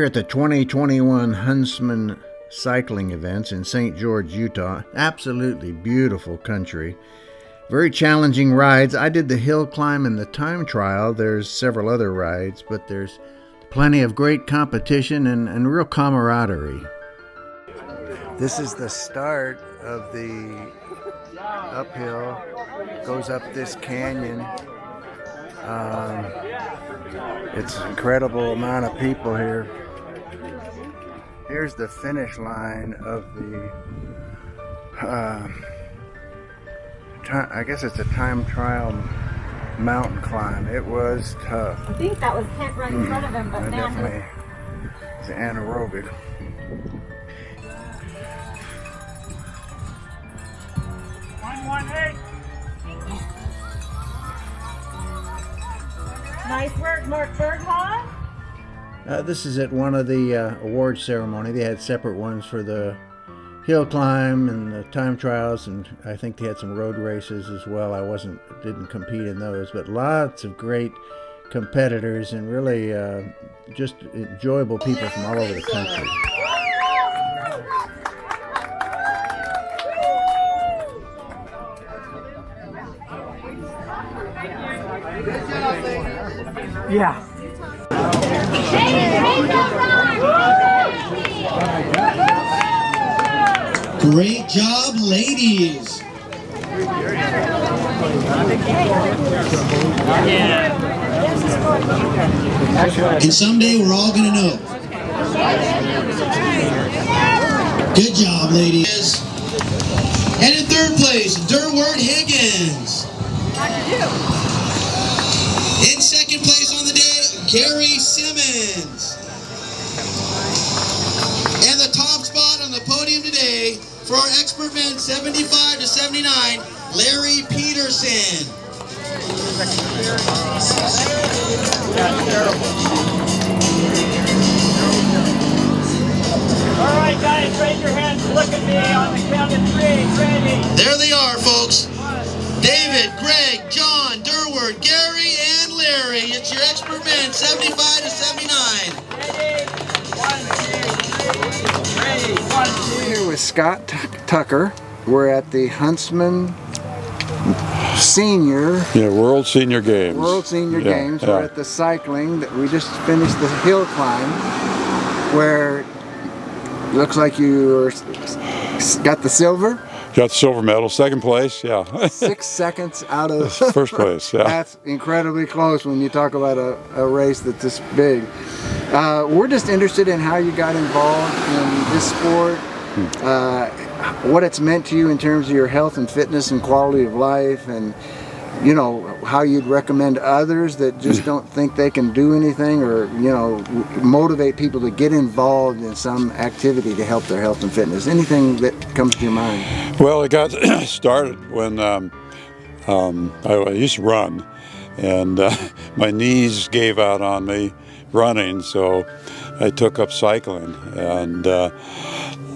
here at the 2021 Huntsman cycling events in St. George, Utah. Absolutely beautiful country. Very challenging rides. I did the hill climb and the time trial. There's several other rides, but there's plenty of great competition and real camaraderie. This is the start of the uphill. Goes up this canyon. It's an incredible amount of people here. Here's the finish line of the I guess it's a time trial mountain climb. It was tough. I think that was Kent right in front of him, but definitely it's anaerobic. Nice work, Mark Berghoff. This is at one of the award ceremony. They had separate ones for the hill climb and the time trials, and I think they had some road races as well. I didn't compete in those, but lots of great competitors and really just enjoyable people from all over the country. Yeah. Great job, ladies. And someday we're all going to know. Good job, ladies. And in third place, Durward Higgins. In second place on the day, Gary Simmons. And the top spot on the podium today for our expert men 75 to 79, Larry Peterson. All right, guys, raise your hands. Look at me on the count of three. Ready? There they are, folks. David, Greg, John, Durward, Gary, and Larry. It's your expert men 75 to 79. Ready? 1, 2, 3. Ready? 1, 2. Here with Scott Tucker. We're at the Huntsman World Senior Games. Games. We're at the cycling that we just finished the hill climb, where it looks like you got the silver. Got the silver medal, second place, yeah. 6 seconds out of first place, yeah. That's incredibly close when you talk about a race that's this big. We're just interested in how you got involved in this sport, what it's meant to you in terms of your health and fitness and quality of life, and you know how you'd recommend others that just don't think they can do anything, or motivate people to get involved in some activity to help their health and fitness. Anything that comes to your mind? Well, it got started when I used to run, and my knees gave out on me running, so I took up cycling, and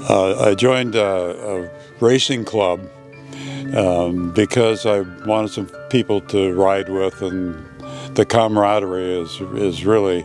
I joined a racing club because I wanted some people to ride with, and the camaraderie is really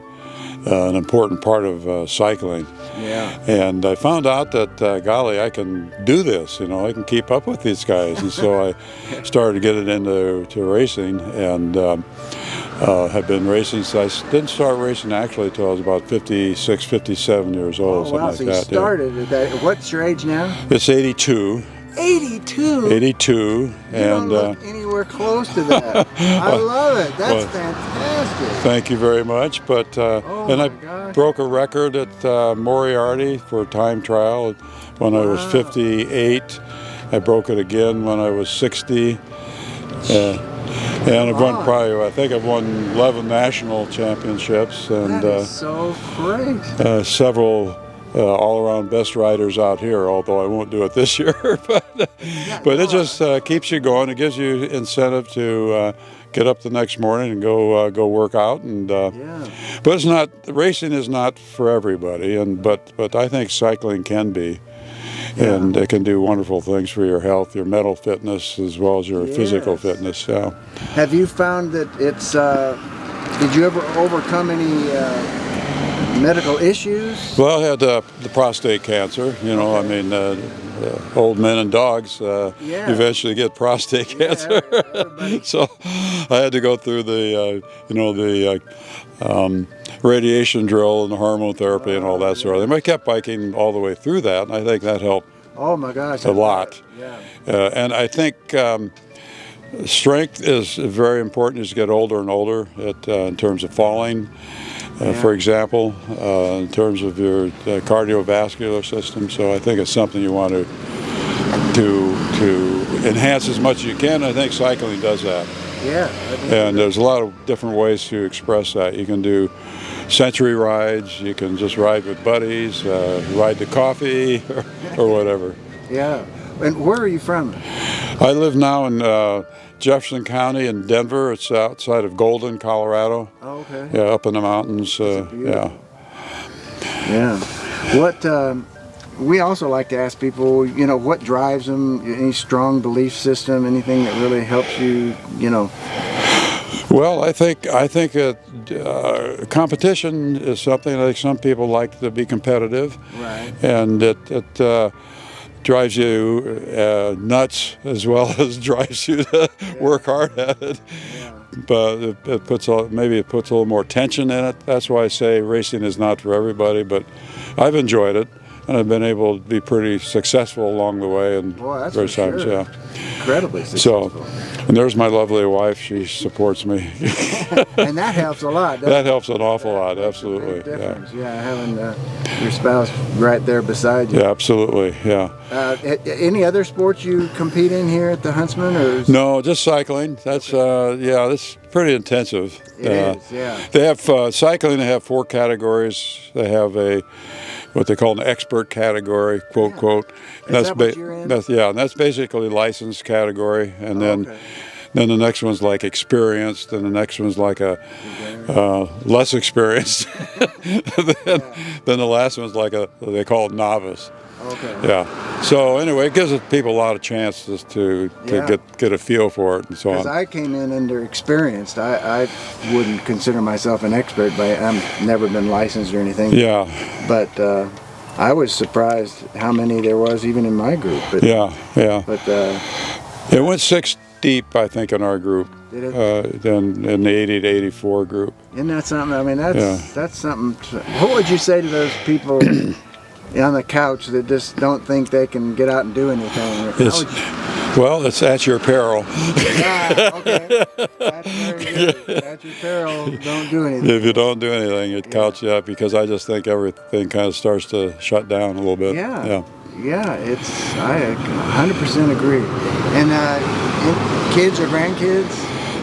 an important part of cycling. Yeah. And I found out that, golly, I can do this, I can keep up with these guys. And so I started getting into racing, and have been racing. So I didn't start racing actually until I was about 56, 57 years old, Oh, wow. something like So that. you started at that. What's your age now? It's 82. 82? 82. You don't look anywhere close to that. I love it. That's fantastic. Thank you very much. But and I broke a record at Moriarty for time trial when I was 58. I broke it again when I was 60. And I've won I think I've won 11 national championships, and that is so great. Several all-around best riders out here, although I won't do it this year. but it just keeps you going. It gives you incentive to get up the next morning and go work out. And but it's not, racing is not for everybody, but I think cycling can be. Yeah. And it can do wonderful things for your health, your mental fitness, as well as your physical fitness. Yeah. Have you found that it's, did you ever overcome any medical issues? Well, I had the prostate cancer. You know, I mean, old men and dogs eventually get prostate cancer. So I had to go through the, radiation drill and the hormone therapy and all that sort of thing. I kept biking all the way through that, and I think that helped. Oh my gosh! A lot. Yeah. And I think strength is very important as you get older and older in terms of falling. For example, in terms of your cardiovascular system. So I think it's something you want to enhance as much as you can. I think cycling does that. Yeah. And there's a lot of different ways to express that. You can do century rides. You can just ride with buddies, ride to coffee, or whatever. Yeah. And where are you from? I live now in Jefferson County in Denver. It's outside of Golden, Colorado. Oh, okay. Yeah, up in the mountains. Yeah. What we also like to ask people, what drives them? Any strong belief system? Anything that really helps you? Well, I think competition is something like some people like to be competitive, right? And it drives you nuts as well as drives you to work hard at it. Yeah. But it puts maybe it puts a little more tension in it. That's why I say racing is not for everybody. But I've enjoyed it, and I've been able to be pretty successful along the way. And that's various for times, sure. yeah. Incredibly successful. So, and there's my lovely wife. She supports me. And that helps a lot. That helps an awful lot. Absolutely. Yeah, having your spouse right there beside you. Yeah, absolutely. Yeah. Any other sports you compete in here at the Huntsman, or? No, just cycling. That's that's pretty intensive. It is. Yeah. They have cycling. They have 4 categories. They have what they call an expert category, quote, quote. And is that what you're in? And that's basically licensed category. And then the next one's like experienced, and the next one's like a less experienced. Then the last one's like they call it novice. Okay. Yeah. So anyway, it gives people a lot of chances to get a feel for it and so on. Because I came in under experienced. I wouldn't consider myself an expert, but I've never been licensed or anything. Yeah. But I was surprised how many there was even in my group. But, yeah. But it went 6 deep, I think, in our group. Did it? Then in the 80 to 84 group. Isn't that something? I mean, that's something. What would you say to those people on the couch that just don't think they can get out and do anything? Well, it's at your peril. Okay. That's very good. At your peril, don't do anything. If you don't do anything, it counts you up, because I just think everything kind of starts to shut down a little bit. Yeah, I 100% agree. And kids or grandkids?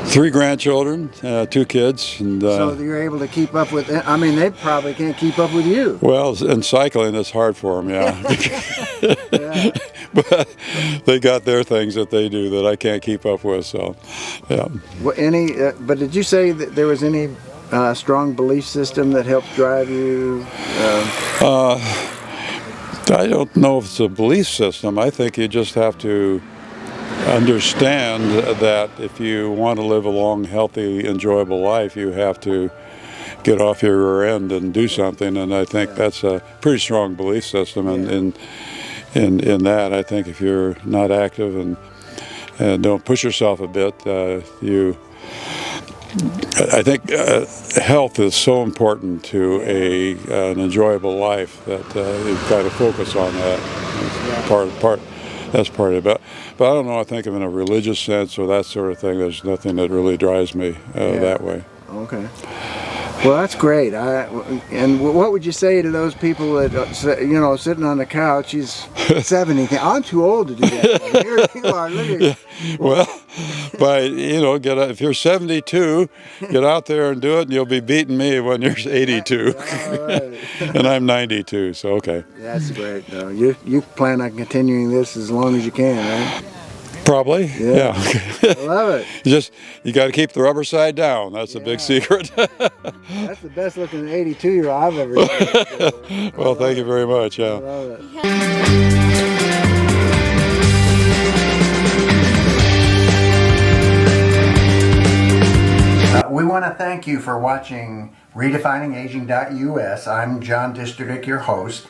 3 grandchildren, 2 kids. And, so you're able to keep up with them. I mean, they probably can't keep up with you. Well, in cycling, it's hard for them, yeah. But they got their things that they do that I can't keep up with, so, yeah. Well, but did you say that there was any strong belief system that helped drive you? I don't know if it's a belief system. I think you just have to understand that if you want to live a long, healthy, enjoyable life, you have to get off your rear end and do something. And I think that's a pretty strong belief system. And in that, I think if you're not active and don't push yourself a bit, I think health is so important to an enjoyable life that you've got to focus on that. That's part of it. But I don't know, I think of in a religious sense or that sort of thing, there's nothing that really drives me that way. Okay. Well, that's great. And what would you say to those people that, sitting on the couch, he's 70. I'm too old to do that. Here you are, look at you. Well, if you're 72, get out there and do it, and you'll be beating me when you're 82. Right. And I'm 92, so okay. That's great, though. You plan on continuing this as long as you can, right? Probably, yeah. I love it. You got to keep the rubber side down. That's a big secret. That's the best looking 82-year-old I've ever seen. Well, thank you very much. Yeah. I love it. We want to thank you for watching redefiningaging.us. I'm John Disterdick, your host.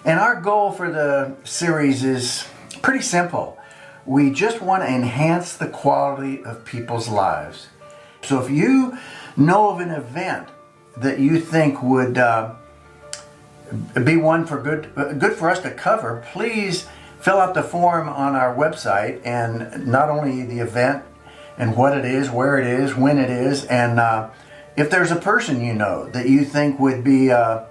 And our goal for the series is pretty simple. We just want to enhance the quality of people's lives. So if you know of an event that you think would be one for good for us to cover, please fill out the form on our website, and not only the event and what it is, where it is, when it is, and if there's a person you know that you think would be a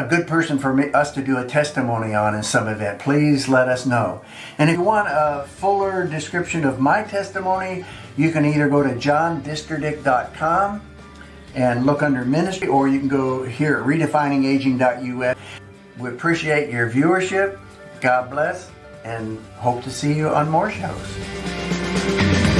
good person for us to do a testimony on in some event, please let us know. And if you want a fuller description of my testimony, you can either go to johndisterdick.com and look under ministry, or you can go here at redefiningaging.us. We appreciate your viewership. God bless, and hope to see you on more shows.